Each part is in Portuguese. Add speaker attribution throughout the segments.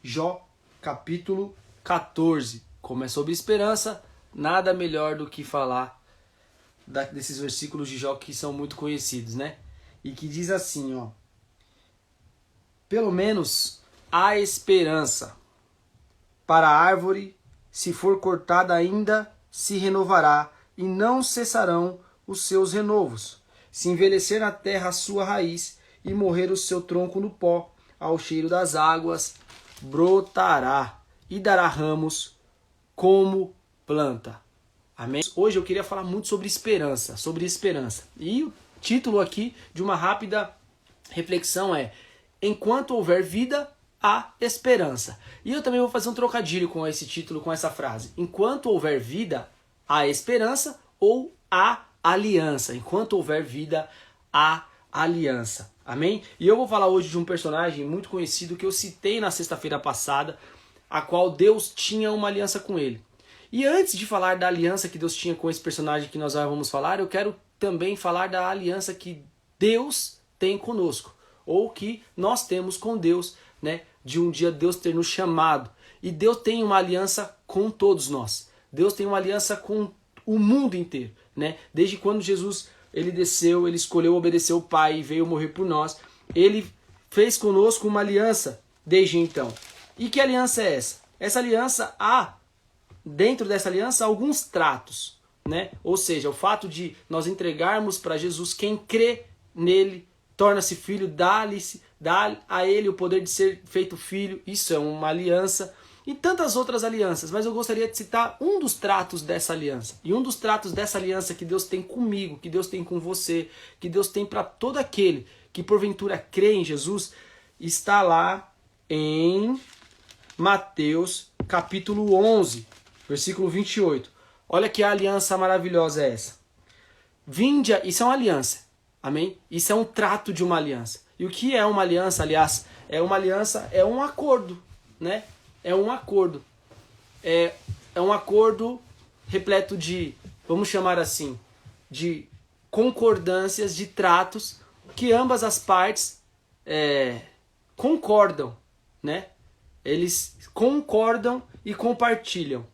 Speaker 1: Jó, capítulo 14. Como é sobre esperança, nada melhor do que falar desses versículos de Jó que são muito conhecidos, né? E que diz assim, ó: pelo menos há esperança. Para a árvore, se for cortada ainda, se renovará, e não cessarão os seus renovos. Se envelhecer na terra a sua raiz, e morrer o seu tronco no pó, ao cheiro das águas, brotará, e dará ramos como planta. Amém? Hoje eu queria falar muito sobre esperança, E o título aqui de uma rápida reflexão é: enquanto houver vida, há esperança. E eu também vou fazer um trocadilho com esse título, com essa frase. Enquanto houver vida, há esperança ou há aliança. Enquanto houver vida, há aliança. Amém? E eu vou falar hoje de um personagem muito conhecido que eu citei na sexta-feira passada, a qual Deus tinha uma aliança com ele. E antes de falar da aliança que Deus tinha com esse personagem que nós vamos falar, eu quero também falar da aliança que Deus tem conosco, ou que nós temos com Deus, né? De um dia Deus ter nos chamado. E Deus tem uma aliança com todos nós. Deus tem uma aliança com o mundo inteiro, né? Desde quando Jesus ele desceu, ele escolheu obedecer o Pai e veio morrer por nós, ele fez conosco uma aliança desde então. E que aliança é essa? Essa aliança dentro dessa aliança, alguns tratos, né? Ou seja, o fato de nós entregarmos para Jesus, quem crê nele torna-se filho, dá a ele o poder de ser feito filho, isso é uma aliança, e tantas outras alianças, mas eu gostaria de citar um dos tratos dessa aliança, e um dos tratos dessa aliança que Deus tem comigo, que Deus tem com você, que Deus tem para todo aquele que porventura crê em Jesus, está lá em Mateus capítulo 11, versículo 28. Olha que aliança maravilhosa é essa. Vinde, isso é uma aliança. Amém? Isso é um trato de uma aliança. E o que é uma aliança, aliás? É um acordo, né? É um acordo. É um acordo repleto de, vamos chamar assim, de concordâncias, de tratos, que ambas as partes concordam, né? Eles concordam e compartilham.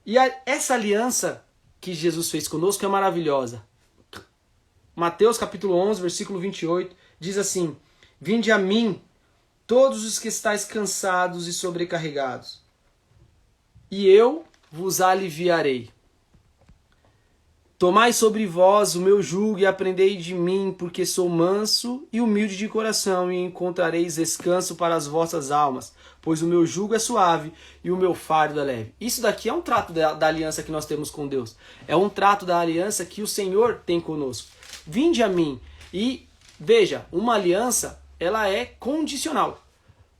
Speaker 1: E essa aliança que Jesus fez conosco é maravilhosa. Mateus capítulo 11, versículo 28, diz assim: vinde a mim, todos os que estáis cansados e sobrecarregados, e eu vos aliviarei. Tomai sobre vós o meu jugo e aprendei de mim, porque sou manso e humilde de coração, e encontrareis descanso para as vossas almas, pois o meu jugo é suave e o meu fardo é leve. Isso daqui é um trato da aliança que nós temos com Deus. É um trato da aliança que o Senhor tem conosco. Vinde a mim. E veja, uma aliança, ela é condicional,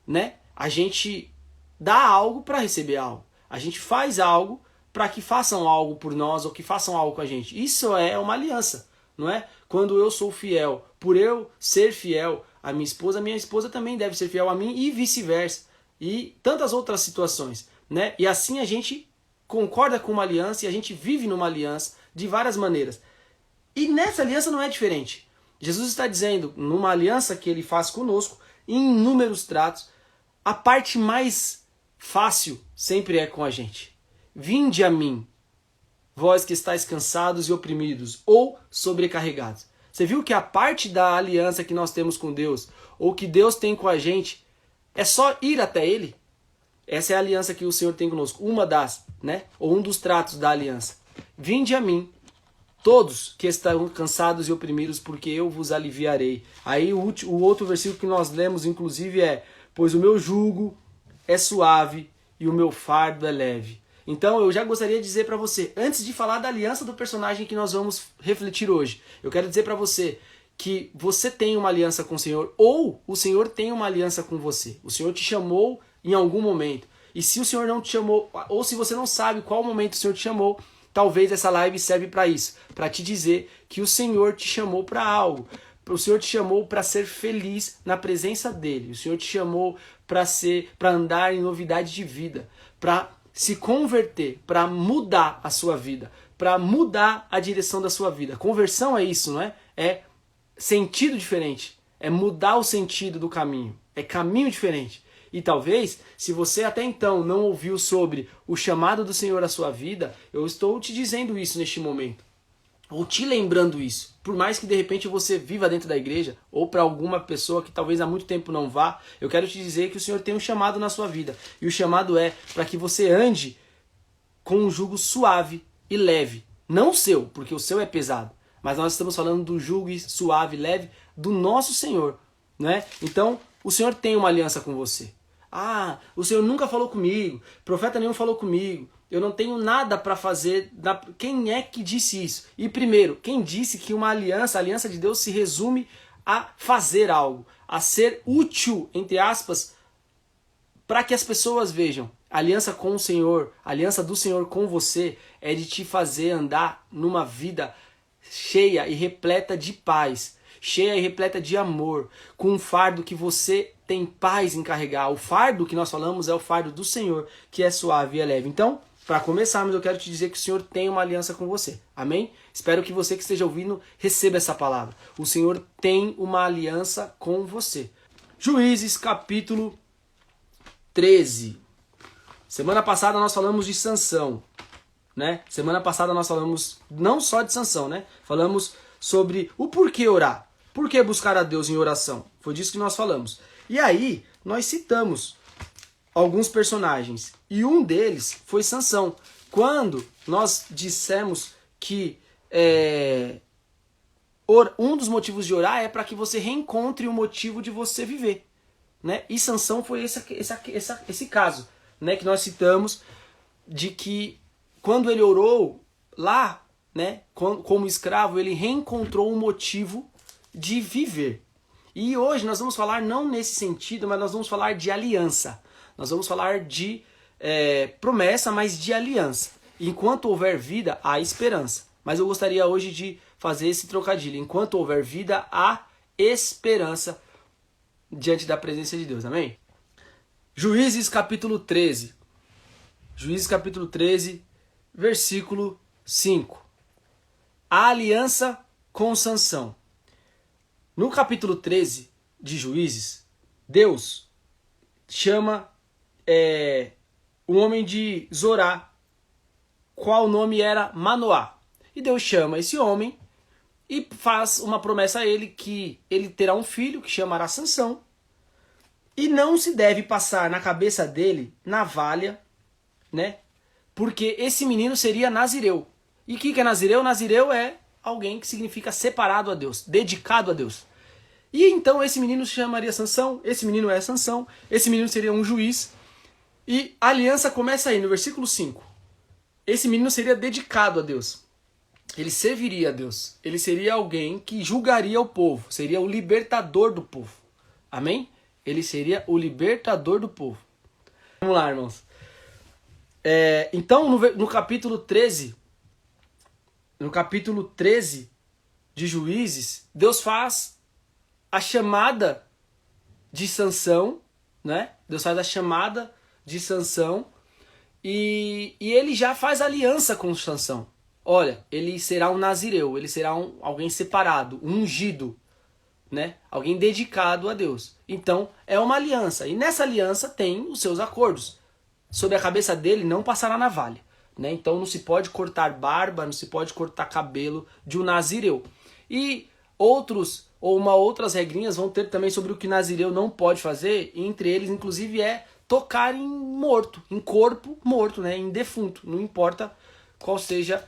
Speaker 1: né? A gente dá algo para receber algo. A gente faz algo para que façam algo por nós ou que façam algo com a gente. Isso é uma aliança, não é? Quando eu sou fiel, por eu ser fiel à minha esposa também deve ser fiel a mim e vice-versa. E tantas outras situações, né? E assim a gente concorda com uma aliança e a gente vive numa aliança de várias maneiras. E nessa aliança não é diferente. Jesus está dizendo, numa aliança que ele faz conosco, em inúmeros tratos, a parte mais fácil sempre é com a gente. Vinde a mim, vós que estáis cansados e oprimidos ou sobrecarregados. Você viu que a parte da aliança que nós temos com Deus, ou que Deus tem com a gente, é só ir até Ele? Essa é a aliança que o Senhor tem conosco. Uma das, né? Ou um dos tratos da aliança. Vinde a mim, todos que estão cansados e oprimidos, porque eu vos aliviarei. Aí o outro versículo que nós lemos, inclusive, é: pois o meu jugo é suave e o meu fardo é leve. Então eu já gostaria de dizer para você, antes de falar da aliança do personagem que nós vamos refletir hoje, eu quero dizer para você que você tem uma aliança com o Senhor, ou o Senhor tem uma aliança com você. O Senhor te chamou em algum momento. E se o Senhor não te chamou, ou se você não sabe qual momento o Senhor te chamou, talvez essa live serve para isso, para te dizer que o Senhor te chamou para algo. O Senhor te chamou para ser feliz na presença dele. O Senhor te chamou para andar em novidade de vida, para se converter, para mudar a sua vida, para mudar a direção da sua vida. Conversão é isso, não é? É sentido diferente, é mudar o sentido do caminho, é caminho diferente. E talvez, se você até então não ouviu sobre o chamado do Senhor à sua vida, eu estou te dizendo isso neste momento, ou te lembrando isso. Por mais que de repente você viva dentro da igreja, ou para alguma pessoa que talvez há muito tempo não vá, eu quero te dizer que o Senhor tem um chamado na sua vida. E o chamado é para que você ande com um jugo suave e leve. Não o seu, porque o seu é pesado. Mas nós estamos falando do jugo suave e leve do nosso Senhor, né? Então, o Senhor tem uma aliança com você. Ah, o Senhor nunca falou comigo, profeta nenhum falou comigo, eu não tenho nada para fazer. Quem é que disse isso? E primeiro, quem disse que uma aliança, a aliança de Deus se resume a fazer algo, a ser útil, entre aspas, para que as pessoas vejam. A aliança com o Senhor, a aliança do Senhor com você é de te fazer andar numa vida cheia e repleta de paz, cheia e repleta de amor, com um fardo que você tem paz em carregar. O fardo que nós falamos é o fardo do Senhor, que é suave e é leve. Então, para começarmos, eu quero te dizer que o Senhor tem uma aliança com você. Amém? Espero que você que esteja ouvindo receba essa palavra. O Senhor tem uma aliança com você. Juízes capítulo 13. Semana passada nós falamos de Sansão, né? Semana passada nós falamos não só de Sansão, né? Falamos sobre o porquê orar. Por que buscar a Deus em oração? Foi disso que nós falamos. E aí, nós citamos alguns personagens. E um deles foi Sansão. Quando nós dissemos que um dos motivos de orar é para que você reencontre o motivo de você viver, né? E Sansão foi esse caso, né, que nós citamos, de que quando ele orou lá, né, como escravo, ele reencontrou um motivo de viver. E hoje nós vamos falar não nesse sentido, mas nós vamos falar de aliança. Nós vamos falar de promessa, mas de aliança. Enquanto houver vida, há esperança. Mas eu gostaria hoje de fazer esse trocadilho. Enquanto houver vida, há esperança diante da presença de Deus. Amém? Juízes capítulo 13. Juízes capítulo 13, versículo 5. A aliança com Sansão. No capítulo 13 de Juízes, Deus chama o homem de Zorá, qual nome era Manoá. E Deus chama esse homem e faz uma promessa a ele que ele terá um filho que chamará Sansão. E não se deve passar na cabeça dele navalha, né? Porque esse menino seria nazireu. E o que é nazireu? Nazireu é alguém que significa separado a Deus, dedicado a Deus. E então esse menino se chamaria Sansão, esse menino é Sansão, esse menino seria um juiz. E a aliança começa aí no versículo 5. Esse menino seria dedicado a Deus. Ele serviria a Deus. Ele seria alguém que julgaria o povo, seria o libertador do povo. Amém? Ele seria o libertador do povo. Vamos lá, irmãos. Então, no capítulo 13, de Juízes, Deus faz a chamada de Sansão, né? Deus faz a chamada de Sansão e ele já faz aliança com Sansão. Olha, ele será um nazireu, ele será alguém separado, um ungido, né? Alguém dedicado a Deus. Então, é uma aliança. E nessa aliança tem os seus acordos. Sobre a cabeça dele não passará navalha, né? Então não se pode cortar barba, não se pode cortar cabelo de um nazireu. E outras regrinhas vão ter também sobre o que nazireu não pode fazer, e entre eles, inclusive, é tocar em morto, em corpo morto, né? Em defunto. Não importa qual seja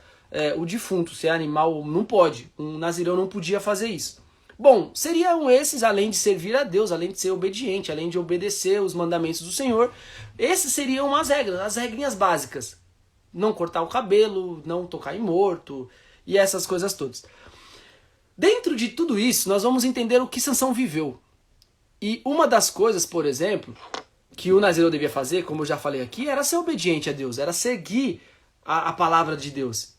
Speaker 1: o defunto, se é animal, não pode. Um nazireu não podia fazer isso. Bom, seriam esses, além de servir a Deus, além de ser obediente, além de obedecer os mandamentos do Senhor, esses seriam as regras, as regrinhas básicas. Não cortar o cabelo, não tocar em morto e essas coisas todas. Dentro de tudo isso, nós vamos entender o que Sansão viveu. E uma das coisas, por exemplo, que o nazireu devia fazer, como eu já falei aqui, era ser obediente a Deus, era seguir a palavra de Deus.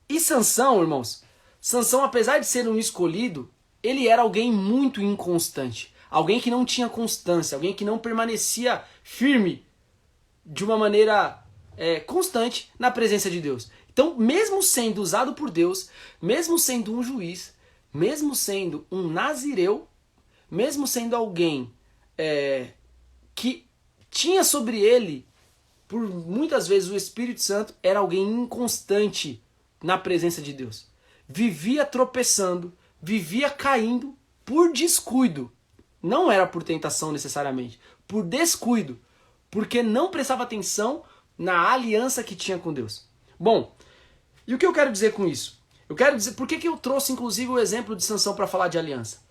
Speaker 1: E Sansão, irmãos, Sansão, apesar de ser um escolhido, ele era alguém muito inconstante, alguém que não tinha constância, alguém que não permanecia firme de uma maneira constante na presença de Deus. Então, mesmo sendo usado por Deus, mesmo sendo um juiz, mesmo sendo um nazireu, mesmo sendo alguém que tinha sobre ele, por muitas vezes o Espírito Santo era alguém inconstante na presença de Deus. Vivia tropeçando, vivia caindo por descuido. Não era por tentação necessariamente, por descuido, porque não prestava atenção na aliança que tinha com Deus. Bom, e o que eu quero dizer com isso? Eu quero dizer, por que eu trouxe inclusive o exemplo de Sansão para falar de aliança?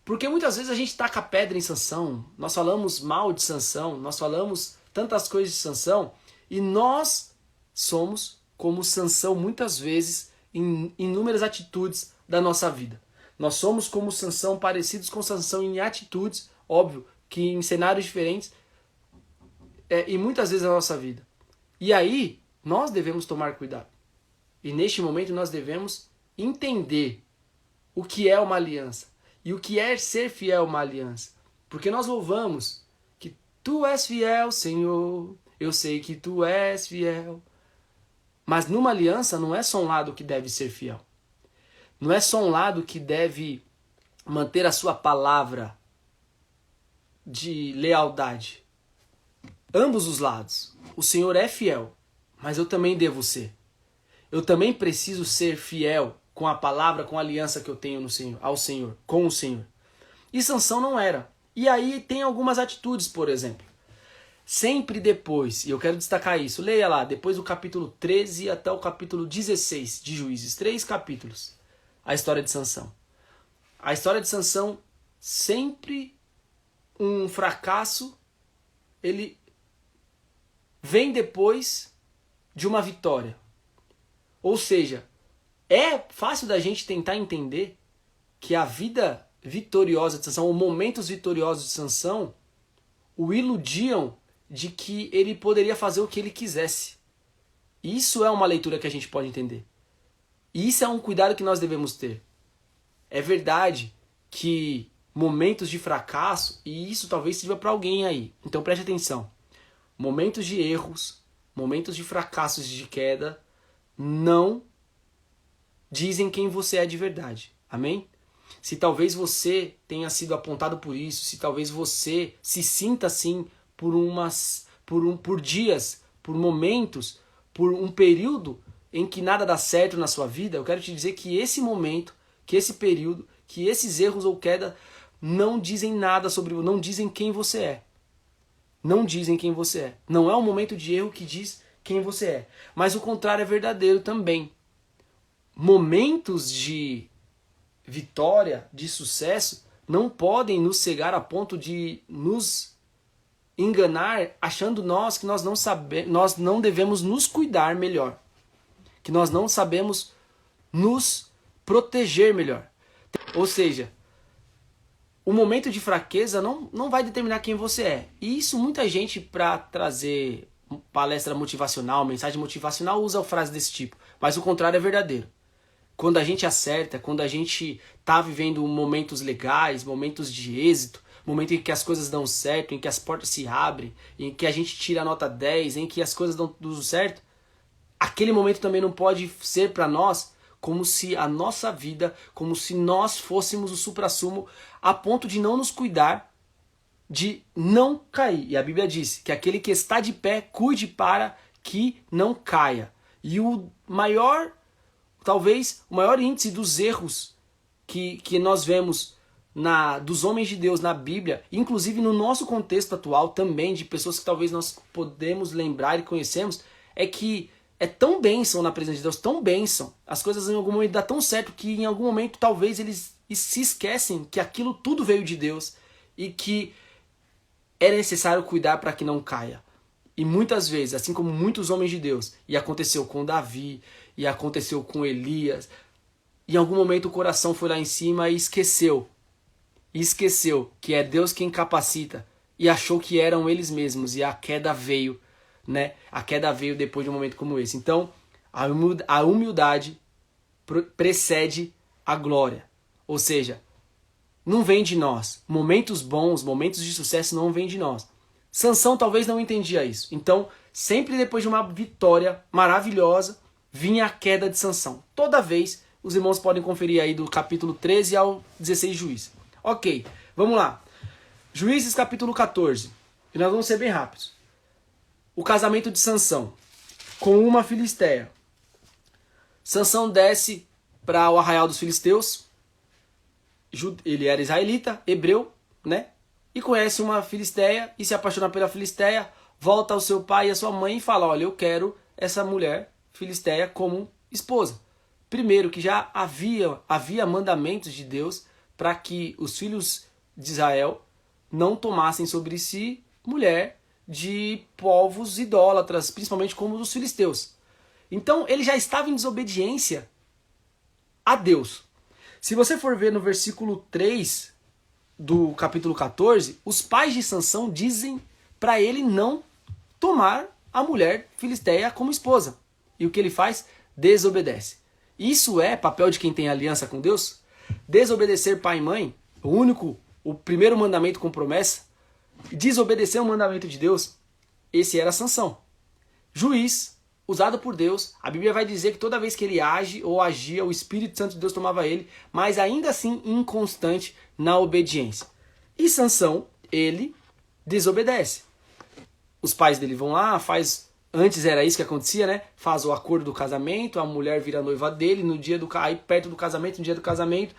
Speaker 1: Porque muitas vezes a gente taca pedra em Sansão, nós falamos mal de Sansão, nós falamos tantas coisas de Sansão, e nós somos como Sansão muitas vezes em inúmeras atitudes da nossa vida. Nós somos como Sansão, parecidos com Sansão em atitudes, óbvio, que em cenários diferentes, e muitas vezes na nossa vida. E aí, nós devemos tomar cuidado. E neste momento nós devemos entender o que é uma aliança. E o que é ser fiel a uma aliança. Porque nós louvamos que Tu és fiel, Senhor. Eu sei que Tu és fiel. Mas numa aliança não é só um lado que deve ser fiel. Não é só um lado que deve manter a sua palavra de lealdade. Ambos os lados. O Senhor é fiel, mas eu também devo ser. Eu também preciso ser fiel com a palavra, com a aliança que eu tenho no Senhor, ao Senhor, com o Senhor. E Sansão não era. E aí tem algumas atitudes, por exemplo. Sempre depois, e eu quero destacar isso, leia lá, depois do capítulo 13 até o capítulo 16 de Juízes, 3 capítulos, a história de Sansão. A história de Sansão, sempre um fracasso, ele vem depois de uma vitória. Ou seja, é fácil da gente tentar entender que a vida vitoriosa de Sansão, ou momentos vitoriosos de Sansão, o iludiam de que ele poderia fazer o que ele quisesse. Isso é uma leitura que a gente pode entender. E isso é um cuidado que nós devemos ter. É verdade que momentos de fracasso, e isso talvez sirva para alguém aí, então preste atenção. Momentos de erros, momentos de fracassos e de queda, não dizem quem você é de verdade. Amém? Se talvez você tenha sido apontado por isso, se talvez você se sinta assim por dias, por momentos, por um período em que nada dá certo na sua vida, eu quero te dizer que esse momento, que esse período, que esses erros ou queda não dizem nada sobre, não dizem quem você é. Não dizem quem você é. Não é um momento de erro que diz quem você é. Mas o contrário é verdadeiro também. Momentos de vitória, de sucesso, não podem nos cegar a ponto de nos enganar, achando que nós não devemos nos cuidar melhor. Que nós não sabemos nos proteger melhor. Ou seja, o momento de fraqueza não vai determinar quem você é. E isso muita gente, para trazer palestra motivacional, mensagem motivacional, usa frases desse tipo. Mas o contrário é verdadeiro. Quando a gente acerta, quando a gente está vivendo momentos legais, momentos de êxito, momento em que as coisas dão certo, em que as portas se abrem, em que a gente tira a nota 10, em que as coisas dão tudo certo, aquele momento também não pode ser para nós como se a nossa vida, como se nós fôssemos o suprassumo a ponto de não nos cuidar, de não cair. E a Bíblia diz que aquele que está de pé, cuide para que não caia. E talvez o maior índice dos erros que nós vemos dos homens de Deus na Bíblia, inclusive no nosso contexto atual também, de pessoas que talvez nós podemos lembrar e conhecemos, é que é tão bênção na presença de Deus, tão bênção, as coisas em algum momento dão tão certo que em algum momento talvez eles se esquecem que aquilo tudo veio de Deus e que é necessário cuidar para que não caia. E muitas vezes, assim como muitos homens de Deus, e aconteceu com Davi, e aconteceu com Elias, em algum momento o coração foi lá em cima e esqueceu que é Deus quem capacita, e achou que eram eles mesmos, e a queda veio, né? A queda veio depois de um momento como esse. Então, a humildade precede a glória. Ou seja, não vem de nós. Momentos bons, momentos de sucesso não vêm de nós. Sansão talvez não entendia isso. Então, sempre depois de uma vitória maravilhosa, vinha a queda de Sansão. Toda vez, os irmãos podem conferir aí do capítulo 13 ao 16 de Juízes. Ok, vamos lá. Juízes capítulo 14. E nós vamos ser bem rápidos. O casamento de Sansão com uma filisteia. Sansão desce para o arraial dos filisteus. Ele era israelita, hebreu, né? E conhece uma filisteia e se apaixona pela filisteia, volta ao seu pai e à sua mãe e fala, olha, eu quero essa mulher filisteia como esposa. Primeiro que já havia mandamentos de Deus para que os filhos de Israel não tomassem sobre si mulher de povos idólatras, principalmente como os filisteus. Então ele já estava em desobediência a Deus. Se você for ver no versículo 3 do capítulo 14, os pais de Sansão dizem para ele não tomar a mulher filisteia como esposa. E o que ele faz? Desobedece. Isso é papel de quem tem aliança com Deus? Desobedecer pai e mãe, o primeiro mandamento com promessa, desobedecer o mandamento de Deus, esse era Sansão. Juiz, usado por Deus, a Bíblia vai dizer que toda vez que ele age ou agia, o Espírito Santo de Deus tomava ele, mas ainda assim inconstante na obediência. E Sansão, ele desobedece. Os pais dele vão lá, antes era isso que acontecia, né? Faz o acordo do casamento, a mulher vira noiva dele, aí perto do casamento, no dia do casamento,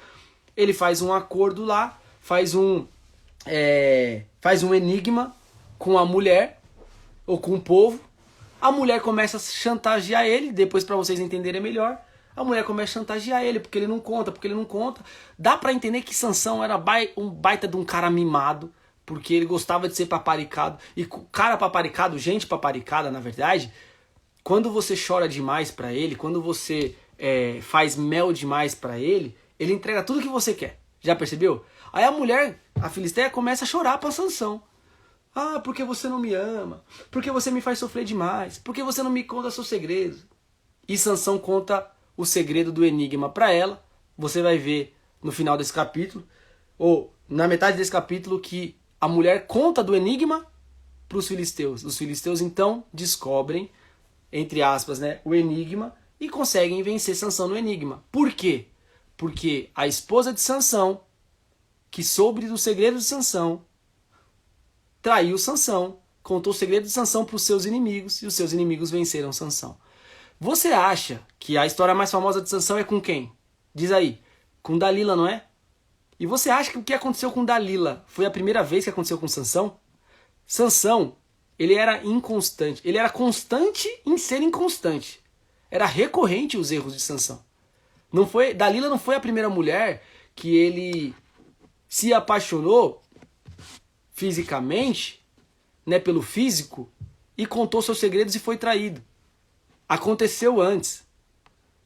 Speaker 1: ele faz um acordo lá, faz um enigma com a mulher, ou com o povo. A mulher começa a chantagear ele, depois para vocês entenderem melhor, a mulher começa a chantagear ele, porque ele não conta. Dá para entender que Sansão era um baita de um cara mimado, porque ele gostava de ser paparicado. E cara paparicado, gente paparicada, na verdade, quando você chora demais para ele, quando você faz mel demais para ele entrega tudo que você quer. Já percebeu? Aí a mulher, a filisteia, começa a chorar para Sansão. Ah, porque você não me ama? Porque você me faz sofrer demais? Porque você não me conta seus segredos? E Sansão conta o segredo do enigma para ela. Você vai ver no final desse capítulo, ou na metade desse capítulo, que a mulher conta do enigma para os filisteus. Os filisteus então descobrem, entre aspas, né, o enigma e conseguem vencer Sansão no enigma. Por quê? Porque a esposa de Sansão, que soube do segredo de Sansão, traiu Sansão, contou o segredo de Sansão para os seus inimigos e os seus inimigos venceram Sansão. Você acha que a história mais famosa de Sansão é com quem? Diz aí. Com Dalila, não é? E você acha que o que aconteceu com Dalila foi a primeira vez que aconteceu com Sansão? Sansão, ele era inconstante. Ele era constante em ser inconstante. Era recorrente os erros de Sansão. Dalila não foi a primeira mulher que ele se apaixonou fisicamente, né, pelo físico, e contou seus segredos e foi traído. Aconteceu antes.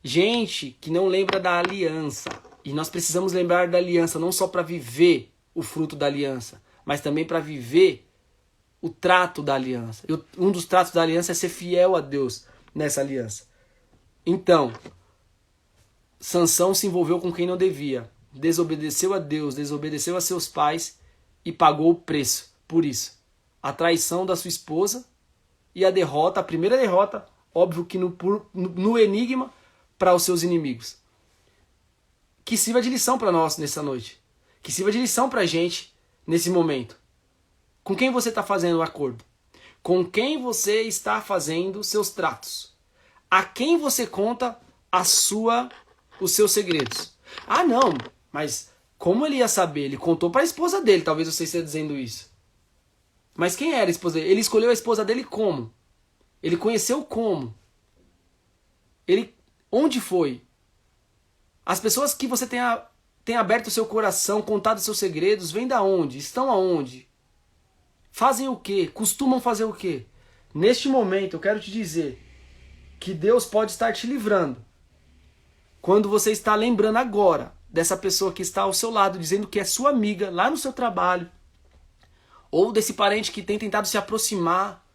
Speaker 1: Gente que não lembra da aliança. E nós precisamos lembrar da aliança, não só para viver o fruto da aliança, mas também para viver o trato da aliança. E um dos tratos da aliança é ser fiel a Deus nessa aliança. Então, Sansão se envolveu com quem não devia. Desobedeceu a Deus, desobedeceu a seus pais e pagou o preço por isso. A traição da sua esposa e a primeira derrota, óbvio que no enigma, para os seus inimigos. Que sirva de lição para nós nessa noite. Que sirva de lição para a gente nesse momento. Com quem você está fazendo o acordo? Com quem você está fazendo seus tratos? A quem você conta os seus segredos? Ah, não, mas como ele ia saber? Ele contou para a esposa dele, talvez você esteja dizendo isso. Mas quem era a esposa dele? Ele escolheu a esposa dele como? Ele conheceu como? Onde foi? As pessoas que você tem aberto o seu coração, contado seus segredos, vêm da onde? Estão aonde? Fazem o quê? Costumam fazer o quê? Neste momento, eu quero te dizer que Deus pode estar te livrando. Quando você está lembrando agora dessa pessoa que está ao seu lado, dizendo que é sua amiga, lá no seu trabalho, ou desse parente que tem tentado se aproximar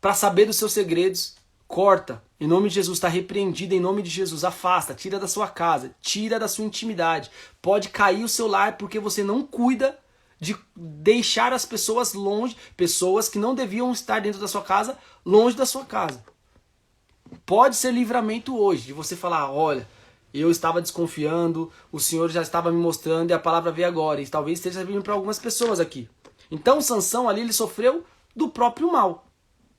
Speaker 1: para saber dos seus segredos, corta. Em nome de Jesus, está repreendido, em nome de Jesus, afasta, tira da sua casa, tira da sua intimidade. Pode cair o seu lar porque você não cuida de deixar as pessoas longe, pessoas que não deviam estar dentro da sua casa, longe da sua casa. Pode ser livramento hoje, de você falar, olha, eu estava desconfiando, o Senhor já estava me mostrando e a palavra veio agora. E talvez esteja vindo para algumas pessoas aqui. Então Sansão ali, ele sofreu do próprio mal,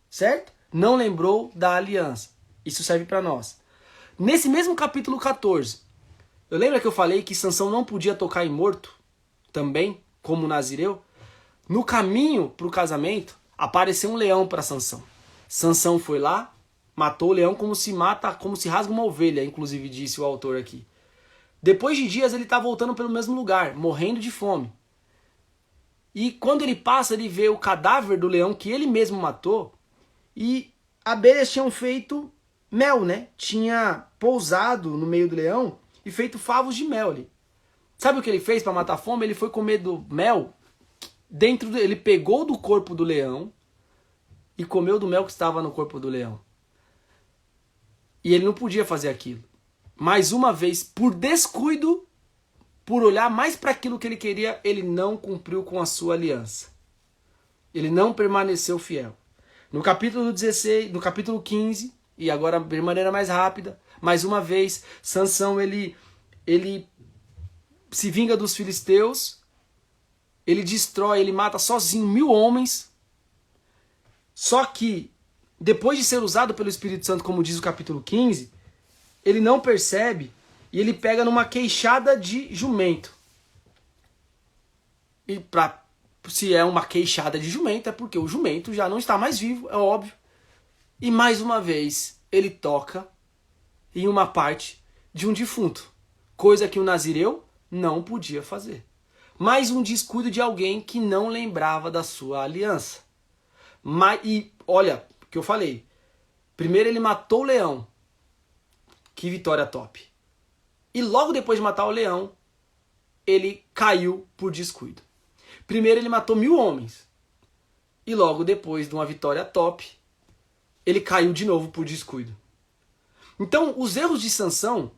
Speaker 1: certo? Não lembrou da aliança. Isso serve para nós. Nesse mesmo capítulo 14, eu lembro que eu falei que Sansão não podia tocar em morto, também, como Nazireu? No caminho para o casamento, apareceu um leão para Sansão. Sansão foi lá, matou o leão como se rasga uma ovelha, inclusive disse o autor aqui. Depois de dias ele está voltando pelo mesmo lugar, morrendo de fome. E quando ele passa, ele vê o cadáver do leão que ele mesmo matou, e abelhas tinham feito mel, né? Tinha pousado no meio do leão e feito favos de mel ali. Sabe o que ele fez para matar a fome? Ele foi comer do mel, ele pegou do corpo do leão e comeu do mel que estava no corpo do leão. E ele não podia fazer aquilo. Mais uma vez, por descuido, por olhar mais para aquilo que ele queria, ele não cumpriu com a sua aliança. Ele não permaneceu fiel. No capítulo 16, no capítulo 15, e agora de maneira mais rápida, mais uma vez, Sansão ele se vinga dos filisteus, ele destrói, ele mata sozinho 1000 homens. Só que, depois de ser usado pelo Espírito Santo, como diz o capítulo 15, ele não percebe e ele pega numa queixada de jumento. E se é uma queixada de jumento, é porque o jumento já não está mais vivo, é óbvio. E mais uma vez, ele toca em uma parte de um defunto. Coisa que o Nazireu não podia fazer. Mais um descuido de alguém que não lembrava da sua aliança. E olha o que eu falei. Primeiro ele matou o leão. Que vitória top. E logo depois de matar o leão, ele caiu por descuido. Primeiro ele matou 1000 homens. E logo depois de uma vitória top, ele caiu de novo por descuido. Então os erros de Sansão,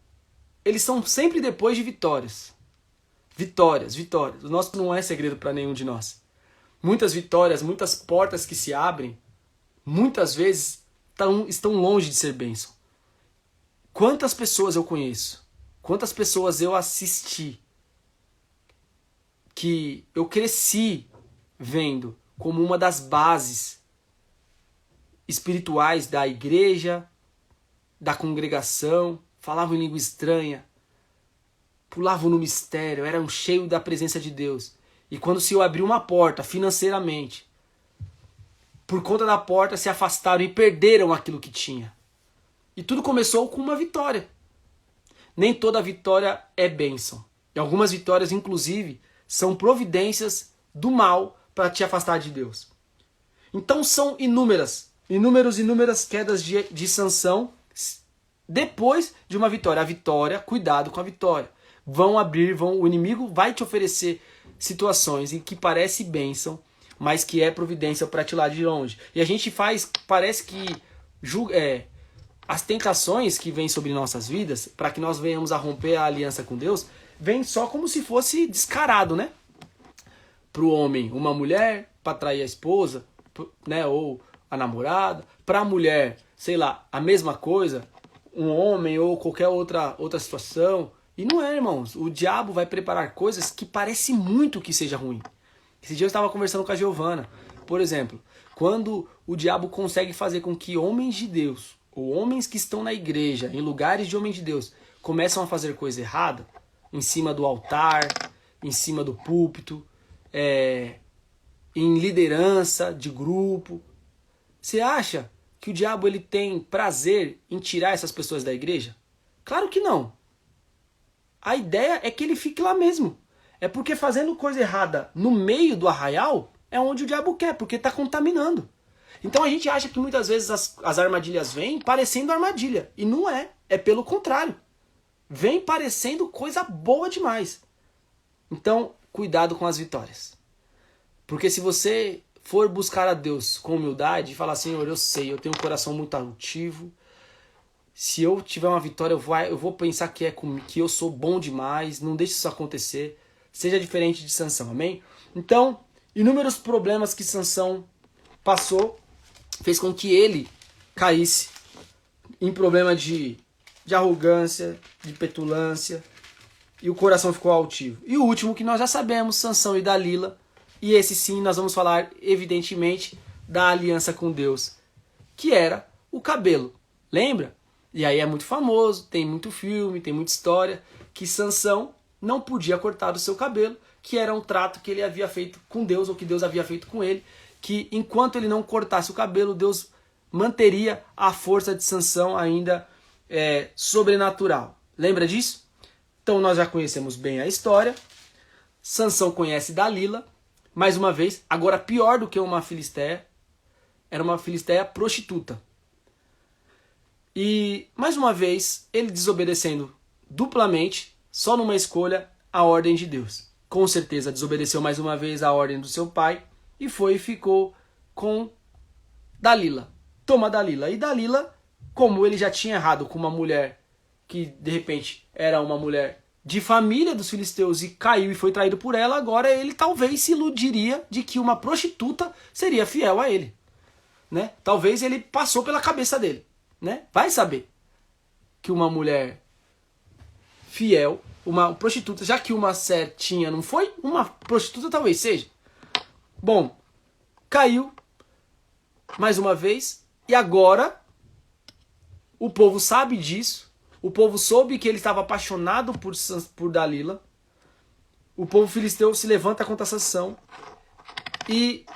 Speaker 1: eles são sempre depois de vitórias. Vitórias, vitórias. O nosso não é segredo para nenhum de nós. Muitas vitórias, muitas portas que se abrem, muitas vezes estão longe de ser bênção. Quantas pessoas eu conheço? Quantas pessoas eu assisti? Que eu cresci vendo como uma das bases espirituais da igreja, da congregação, falavam em língua estranha, pulavam no mistério, eram cheios da presença de Deus. E quando se abriu uma porta financeiramente, por conta da porta se afastaram e perderam aquilo que tinha. E tudo começou com uma vitória. Nem toda vitória é bênção. E algumas vitórias, inclusive, são providências do mal para te afastar de Deus. Então são inúmeras quedas de Sansão depois de uma vitória. A vitória, cuidado com a vitória. O inimigo vai te oferecer situações em que parece bênção, mas que é providência para te lá de longe. E a gente parece que as tentações que vêm sobre nossas vidas, para que nós venhamos a romper a aliança com Deus, vem só como se fosse descarado, né? Para o homem, uma mulher, para trair a esposa, né? Ou a namorada. Para a mulher, sei lá, a mesma coisa, um homem ou qualquer outra situação. E não é, irmãos. O diabo vai preparar coisas que parece muito que seja ruim. Esse dia eu estava conversando com a Giovana. Por exemplo, quando o diabo consegue fazer com que homens de Deus, ou homens que estão na igreja, em lugares de homens de Deus, começam a fazer coisa errada, em cima do altar, em cima do púlpito, em liderança de grupo. Você acha que o diabo ele tem prazer em tirar essas pessoas da igreja? Claro que não. A ideia é que ele fique lá mesmo. É porque fazendo coisa errada no meio do arraial é onde o diabo quer, porque está contaminando. Então a gente acha que muitas vezes as armadilhas vêm parecendo armadilha. E não é. É pelo contrário. Vem parecendo coisa boa demais. Então, cuidado com as vitórias. Porque se você for buscar a Deus com humildade e falar, Senhor, eu sei, eu tenho um coração muito altivo. Se eu tiver uma vitória, eu vou pensar que eu sou bom demais. Não deixe isso acontecer. Seja diferente de Sansão, amém? Então, inúmeros problemas que Sansão passou fez com que ele caísse em problema de arrogância, de petulância, e o coração ficou altivo. E o último que nós já sabemos, Sansão e Dalila, e esse sim nós vamos falar evidentemente da aliança com Deus, que era o cabelo. Lembra? E aí é muito famoso, tem muito filme, tem muita história, que Sansão não podia cortar o seu cabelo, que era um trato que ele havia feito com Deus, ou que Deus havia feito com ele, que enquanto ele não cortasse o cabelo, Deus manteria a força de Sansão ainda sobrenatural. Lembra disso? Então nós já conhecemos bem a história. Sansão conhece Dalila, mais uma vez, agora pior do que uma filisteia, era uma filisteia prostituta. E, mais uma vez, ele desobedecendo duplamente, só numa escolha, a ordem de Deus. Com certeza desobedeceu mais uma vez a ordem do seu pai e ficou com Dalila. Toma Dalila. E Dalila, como ele já tinha errado com uma mulher que de repente era uma mulher de família dos filisteus e caiu e foi traído por ela, agora ele talvez se iludiria de que uma prostituta seria fiel a ele. Né? Talvez ele passou pela cabeça dele. Né? Vai saber que uma mulher fiel, uma prostituta, já que uma certinha não foi, uma prostituta talvez seja. Bom, caiu mais uma vez e agora o povo sabe disso. O povo soube que ele estava apaixonado por Dalila. O povo filisteu se levanta contra Sansão. E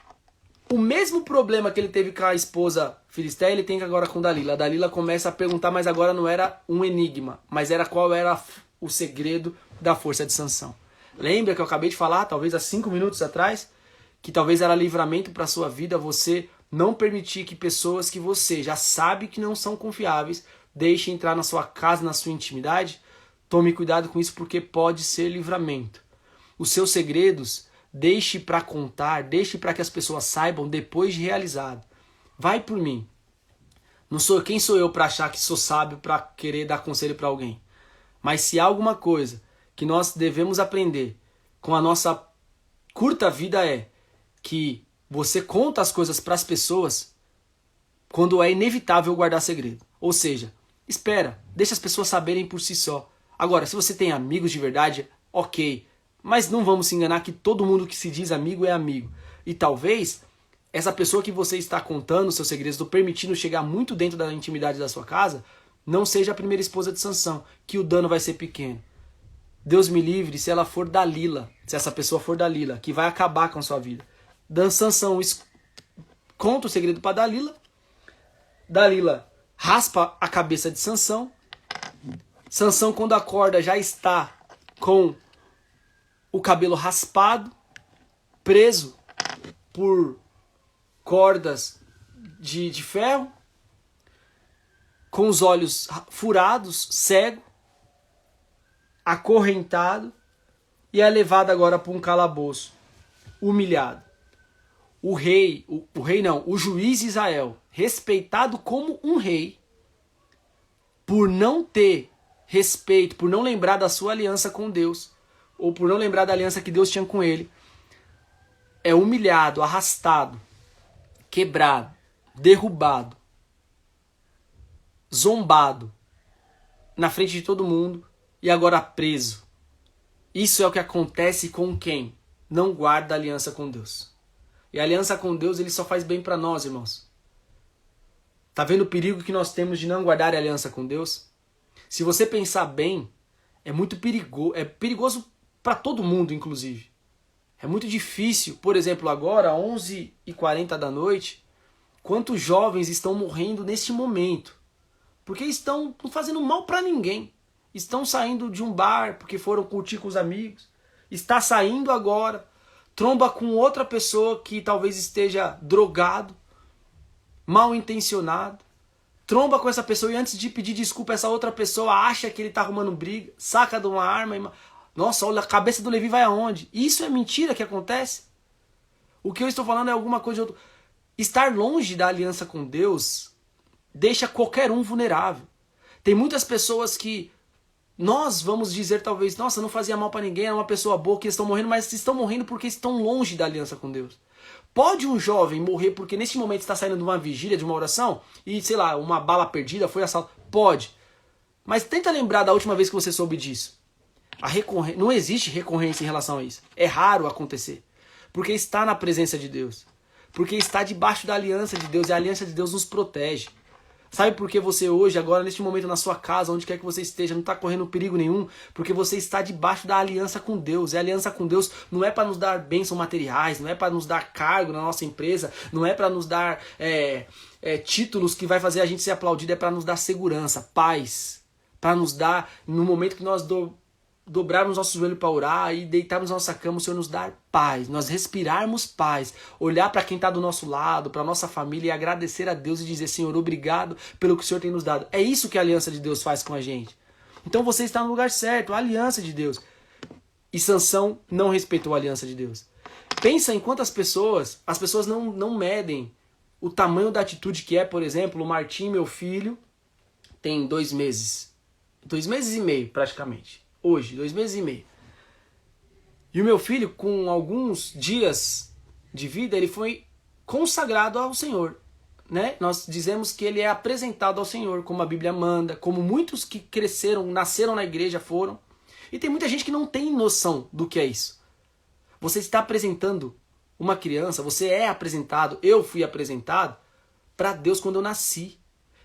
Speaker 1: o mesmo problema que ele teve com a esposa filisteia, ele tem agora com Dalila. A Dalila começa a perguntar, mas agora não era um enigma, mas era qual era o segredo da força de Sansão. Lembra que eu acabei de falar, talvez há 5 minutos atrás, que talvez era livramento para a sua vida você não permitir que pessoas que você já sabe que não são confiáveis deixem entrar na sua casa, na sua intimidade? Tome cuidado com isso porque pode ser livramento. Os seus segredos deixe para contar, deixe para que as pessoas saibam depois de realizado. Vai por mim. Não sou quem sou eu para achar que sou sábio para querer dar conselho para alguém. Mas se há alguma coisa que nós devemos aprender com a nossa curta vida é que você conta as coisas para as pessoas quando é inevitável guardar segredo. Ou seja, espera, deixa as pessoas saberem por si só. Agora, se você tem amigos de verdade, ok. Mas não vamos se enganar que todo mundo que se diz amigo é amigo. E talvez essa pessoa que você está contando seus segredos, estou permitindo chegar muito dentro da intimidade da sua casa, não seja a primeira esposa de Sansão, que o dano vai ser pequeno. Deus me livre se ela for Dalila, se essa pessoa for Dalila, que vai acabar com a sua vida. Sansão conta o segredo para Dalila. Dalila raspa a cabeça de Sansão. Sansão, quando acorda, já está com o cabelo raspado, preso por cordas de ferro, com os olhos furados, cego, acorrentado, e é levado agora para um calabouço, humilhado. O juiz Israel, respeitado como um rei, por não ter respeito, por não lembrar da sua aliança com Deus, ou por não lembrar da aliança que Deus tinha com ele, é humilhado, arrastado, quebrado, derrubado, zombado, na frente de todo mundo e agora preso. Isso é o que acontece com quem não guarda a aliança com Deus. E a aliança com Deus, ele só faz bem para nós, irmãos. Tá vendo o perigo que nós temos de não guardar a aliança com Deus? Se você pensar bem, é muito perigoso, é perigoso para todo mundo, inclusive. É muito difícil, por exemplo, agora, 11h40 da noite, quantos jovens estão morrendo neste momento? Porque estão fazendo mal para ninguém. Estão saindo de um bar porque foram curtir com os amigos. Está saindo agora, tromba com outra pessoa que talvez esteja drogado, mal intencionado. Tromba com essa pessoa e antes de pedir desculpa, essa outra pessoa acha que ele está arrumando briga, saca de uma arma e... Nossa, olha, a cabeça do Levi vai aonde? Isso é mentira que acontece? O que eu estou falando é alguma coisa de outro. Estar longe da aliança com Deus deixa qualquer um vulnerável. Tem muitas pessoas que nós vamos dizer talvez, nossa, não fazia mal para ninguém, era uma pessoa boa, que estão morrendo, mas estão morrendo porque estão longe da aliança com Deus. Pode um jovem morrer porque neste momento está saindo de uma vigília, de uma oração, e sei lá, uma bala perdida, foi assalto? Pode. Mas tenta lembrar da última vez que você soube disso. Não existe recorrência em relação a isso. É raro acontecer. Porque está na presença de Deus. Porque está debaixo da aliança de Deus, e a aliança de Deus nos protege. Sabe por que você hoje, agora, neste momento, na sua casa, onde quer que você esteja, não está correndo perigo nenhum? Porque você está debaixo da aliança com Deus. E a aliança com Deus não é para nos dar bênçãos materiais, não é para nos dar cargo na nossa empresa, não é para nos dar títulos que vai fazer a gente ser aplaudido, é para nos dar segurança, paz. Para nos dar, no momento que nós dobrarmos nosso joelho para orar e deitarmos na nossa cama, o Senhor nos dar paz, nós respirarmos paz, olhar para quem está do nosso lado, para a nossa família e agradecer a Deus e dizer: Senhor, obrigado pelo que o Senhor tem nos dado. É isso que a aliança de Deus faz com a gente. Então você está no lugar certo, a aliança de Deus. E Sansão não respeitou a aliança de Deus. Pensa em quantas pessoas, as pessoas não medem o tamanho da atitude que é, por exemplo, o Martim, meu filho, tem 2 meses. 2 meses e meio, praticamente. Hoje, 2 meses e meio. E o meu filho, com alguns dias de vida, ele foi consagrado ao Senhor. Né? Nós dizemos que ele é apresentado ao Senhor, como a Bíblia manda, como muitos que cresceram, nasceram na igreja foram. E tem muita gente que não tem noção do que é isso. Você está apresentando uma criança, você é apresentado, eu fui apresentado para Deus quando eu nasci.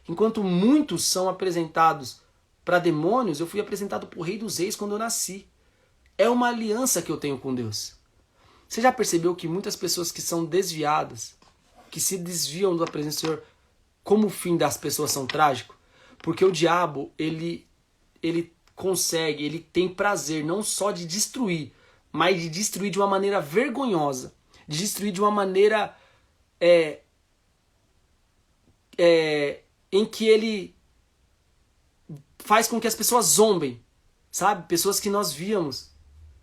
Speaker 1: Enquanto muitos são apresentados para demônios, eu fui apresentado por Rei dos Reis quando eu nasci. É uma aliança que eu tenho com Deus. Você já percebeu que muitas pessoas que são desviadas, que se desviam da presença do Senhor, como o fim das pessoas são trágico? Porque o diabo, ele consegue, ele tem prazer não só de destruir, mas de destruir de uma maneira vergonhosa, de destruir de uma maneira em que ele faz com que as pessoas zombem, sabe? Pessoas que nós víamos.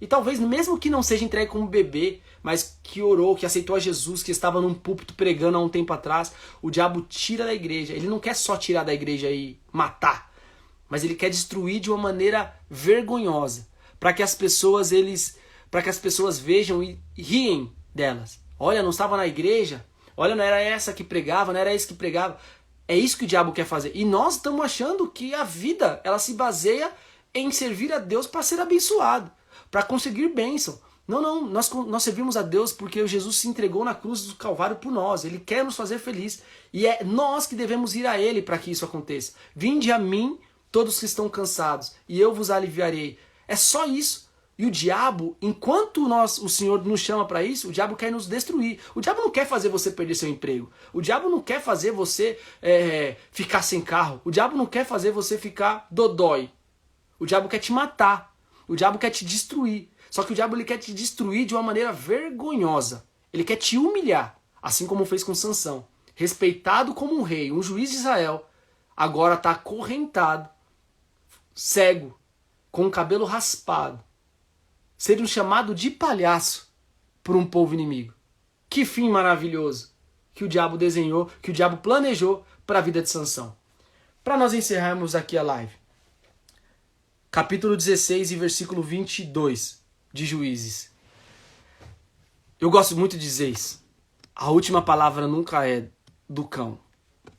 Speaker 1: E talvez, mesmo que não seja entregue como bebê, mas que orou, que aceitou a Jesus, que estava num púlpito pregando há um tempo atrás, o diabo tira da igreja. Ele não quer só tirar da igreja e matar, mas ele quer destruir de uma maneira vergonhosa, para que as pessoas vejam e riem delas. Olha, não estava na igreja, olha, não era essa que pregava, não era esse que pregava. É isso que o diabo quer fazer. E nós estamos achando que a vida, ela se baseia em servir a Deus para ser abençoado, para conseguir bênção. Não, nós servimos a Deus porque Jesus se entregou na cruz do Calvário por nós. Ele quer nos fazer feliz. E é nós que devemos ir a Ele para que isso aconteça. Vinde a mim, todos que estão cansados, e eu vos aliviarei. É só isso. E o diabo, enquanto o Senhor nos chama para isso, o diabo quer nos destruir. O diabo não quer fazer você perder seu emprego. O diabo não quer fazer você ficar sem carro. O diabo não quer fazer você ficar dodói. O diabo quer te matar. O diabo quer te destruir. Só que o diabo ele quer te destruir de uma maneira vergonhosa. Ele quer te humilhar, assim como fez com Sansão. Respeitado como um rei, um juiz de Israel, agora está acorrentado, cego, com o cabelo raspado, sendo chamado de palhaço por um povo inimigo. Que fim maravilhoso que o diabo desenhou, que o diabo planejou para a vida de Sansão. Para nós encerrarmos aqui a live. Capítulo 16 e versículo 22 de Juízes. Eu gosto muito de dizer isso. A última palavra nunca é do cão.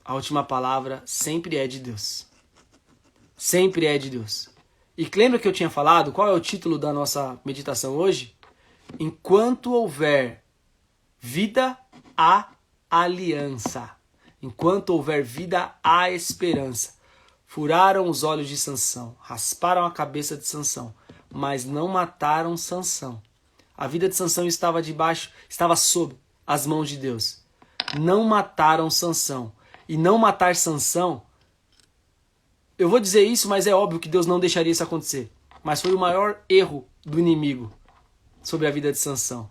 Speaker 1: A última palavra sempre é de Deus. Sempre é de Deus. E lembra que eu tinha falado? Qual é o título da nossa meditação hoje? Enquanto houver vida, há aliança. Enquanto houver vida, há esperança. Furaram os olhos de Sansão, rasparam a cabeça de Sansão, mas não mataram Sansão. A vida de Sansão estava sob as mãos de Deus. Não mataram Sansão. E não matar Sansão, eu vou dizer isso, mas é óbvio que Deus não deixaria isso acontecer. Mas foi o maior erro do inimigo sobre a vida de Sansão.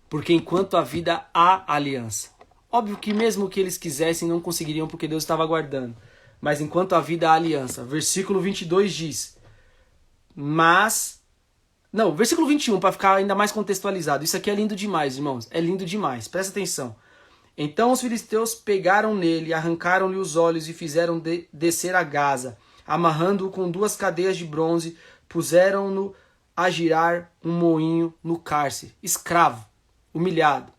Speaker 1: Porque enquanto a vida, há aliança. Óbvio que mesmo que eles quisessem, não conseguiriam porque Deus estava guardando. Mas enquanto a vida, há aliança. Versículo 22 diz... versículo 21, para ficar ainda mais contextualizado. Isso aqui é lindo demais, irmãos. É lindo demais. Presta atenção. Então os filisteus pegaram nele, arrancaram-lhe os olhos e fizeram descer a Gaza, amarrando-o com 2 cadeias de bronze, puseram-no a girar um moinho no cárcere, escravo, humilhado.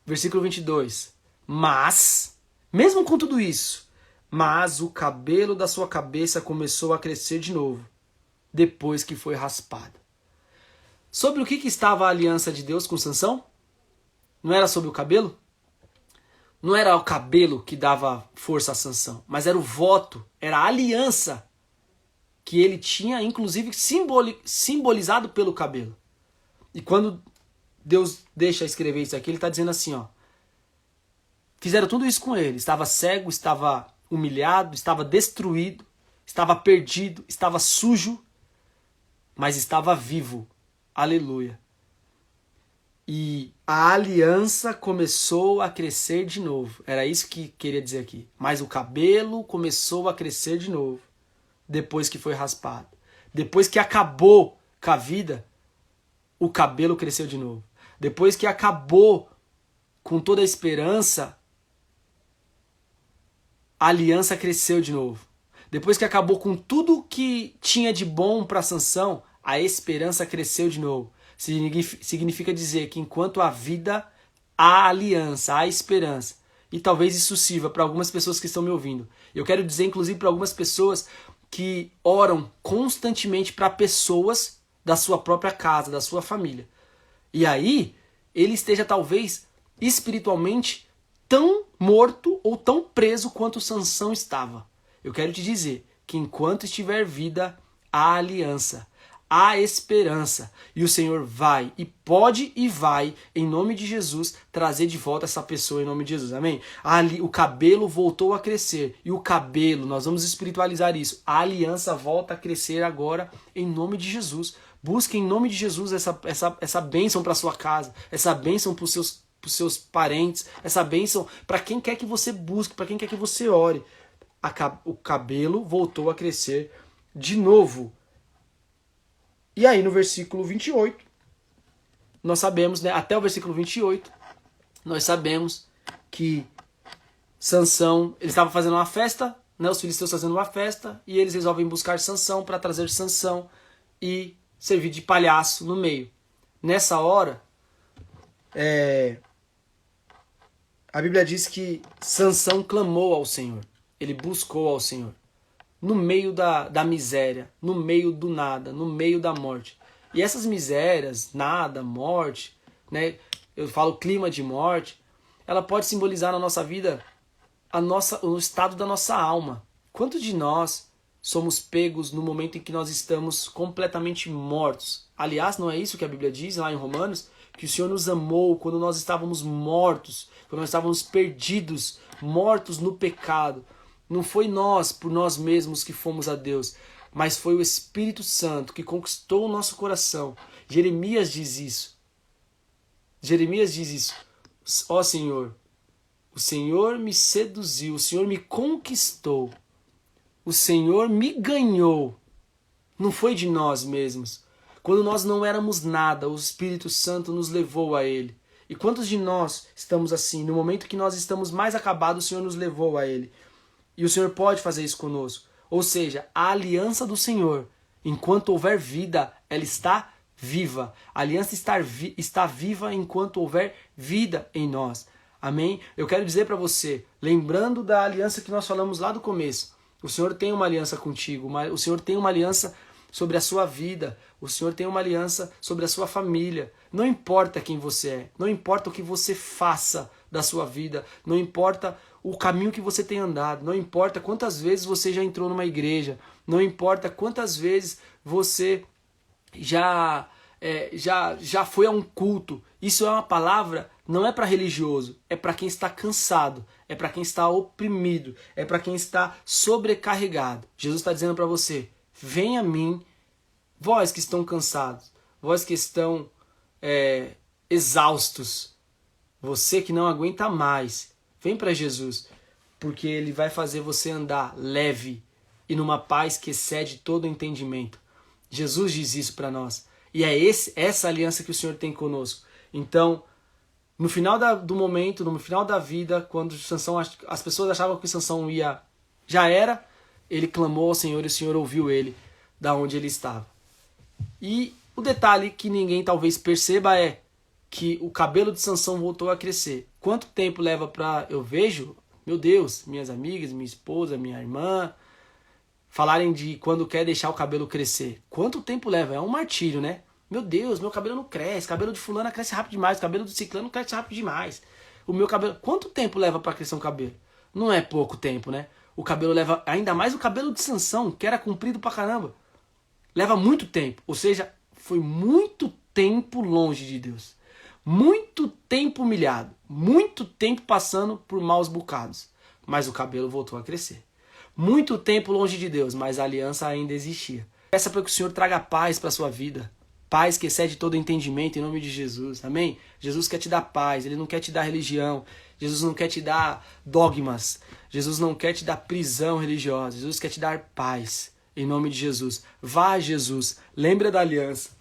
Speaker 1: Versículo 22. Mas, mesmo com tudo isso, mas o cabelo da sua cabeça começou a crescer de novo, depois que foi raspado. Sobre o que estava a aliança de Deus com Sansão? Não era sobre o cabelo? Não era o cabelo que dava força a Sansão, mas era o voto, era a aliança que ele tinha, inclusive simbolizado pelo cabelo. E quando Deus deixa escrever isso aqui, ele está dizendo assim, ó, fizeram tudo isso com ele, estava cego, estava humilhado, estava destruído, estava perdido, estava sujo, mas estava vivo. Aleluia. E a aliança começou a crescer de novo. Era isso que queria dizer aqui. Mas o cabelo começou a crescer de novo. Depois que foi raspado. Depois que acabou com a vida, o cabelo cresceu de novo. Depois que acabou com toda a esperança, a aliança cresceu de novo. Depois que acabou com tudo que tinha de bom para Sansão, a esperança cresceu de novo. Significa dizer que enquanto há vida, há aliança, há esperança. E talvez isso sirva para algumas pessoas que estão me ouvindo. Eu quero dizer, inclusive, para algumas pessoas que oram constantemente para pessoas da sua própria casa, da sua família. E aí, ele esteja talvez espiritualmente tão morto ou tão preso quanto Sansão estava. Eu quero te dizer que enquanto estiver vida, há aliança, há esperança. E o Senhor vai e pode e vai, em nome de Jesus, trazer de volta essa pessoa em nome de Jesus. Amém? O cabelo voltou a crescer. E o cabelo, nós vamos espiritualizar isso. A aliança volta a crescer agora em nome de Jesus. Busque em nome de Jesus essa bênção para sua casa, essa bênção para os seus parentes, essa bênção para quem quer que você busque, para quem quer que você ore. O cabelo voltou a crescer de novo. E aí no versículo 28, nós sabemos, né, até o versículo 28, nós sabemos que Sansão, ele estava fazendo uma festa, né, os filisteus fazendo uma festa, e eles resolvem buscar Sansão para trazer Sansão e servir de palhaço no meio. Nessa hora, a Bíblia diz que Sansão clamou ao Senhor, ele buscou ao Senhor. No meio da miséria, no meio do nada, no meio da morte. E essas misérias, nada, morte, né, eu falo clima de morte, ela pode simbolizar na nossa vida o estado da nossa alma. Quantos de nós somos pegos no momento em que nós estamos completamente mortos? Aliás, não é isso que a Bíblia diz lá em Romanos? Que o Senhor nos amou quando nós estávamos mortos, quando nós estávamos perdidos, mortos no pecado. Não foi nós, por nós mesmos, que fomos a Deus, mas foi o Espírito Santo que conquistou o nosso coração. Jeremias diz isso. Jeremias diz isso. Ó Senhor, o Senhor me seduziu, o Senhor me conquistou, o Senhor me ganhou. Não foi de nós mesmos. Quando nós não éramos nada, o Espírito Santo nos levou a Ele. E quantos de nós estamos assim? No momento que nós estamos mais acabados, o Senhor nos levou a Ele. E o Senhor pode fazer isso conosco. Ou seja, a aliança do Senhor, enquanto houver vida, ela está viva. A aliança está viva enquanto houver vida em nós. Amém? Eu quero dizer para você, lembrando da aliança que nós falamos lá do começo, o Senhor tem uma aliança contigo, o Senhor tem uma aliança sobre a sua vida, o Senhor tem uma aliança sobre a sua família. Não importa quem você é, não importa o que você faça da sua vida, não importa o caminho que você tem andado, não importa quantas vezes você já entrou numa igreja, não importa quantas vezes você já foi a um culto. Isso é uma palavra, não é para religioso, é para quem está cansado, é para quem está oprimido, é para quem está sobrecarregado. Jesus está dizendo para você, venha a mim, vós que estão cansados, vós que estão exaustos, você que não aguenta mais, vem para Jesus, porque Ele vai fazer você andar leve e numa paz que excede todo entendimento. Jesus diz isso para nós. E é essa aliança que o Senhor tem conosco. Então, no final do momento, no final da vida, quando Sansão, as pessoas achavam que Sansão já era, ele clamou ao Senhor e o Senhor ouviu ele da onde ele estava. E o detalhe que ninguém talvez perceba é que o cabelo de Sansão voltou a crescer. Quanto tempo leva para eu vejo, meu Deus, minhas amigas, minha esposa, minha irmã, falarem de quando quer deixar o cabelo crescer. Quanto tempo leva? É um martírio, né? Meu Deus, meu cabelo não cresce, o cabelo de fulana cresce rápido demais, o cabelo do ciclano cresce rápido demais. O meu cabelo... Quanto tempo leva para crescer um cabelo? Não é pouco tempo, né? O cabelo leva... Ainda mais o cabelo de Sansão, que era comprido pra caramba. Leva muito tempo. Ou seja, foi muito tempo longe de Deus. Muito tempo humilhado. Muito tempo passando por maus bocados. Mas o cabelo voltou a crescer. Muito tempo longe de Deus, mas a aliança ainda existia. Peça para que o Senhor traga paz para a sua vida. Paz que excede todo entendimento em nome de Jesus. Amém? Jesus quer te dar paz. Ele não quer te dar religião. Jesus não quer te dar dogmas. Jesus não quer te dar prisão religiosa. Jesus quer te dar paz. Em nome de Jesus. Vá a Jesus. Lembra da aliança.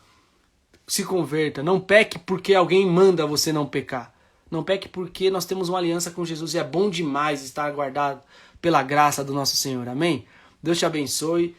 Speaker 1: Se converta. Não peque porque alguém manda você não pecar. Não peque porque nós temos uma aliança com Jesus e é bom demais estar guardado pela graça do nosso Senhor. Amém? Deus te abençoe.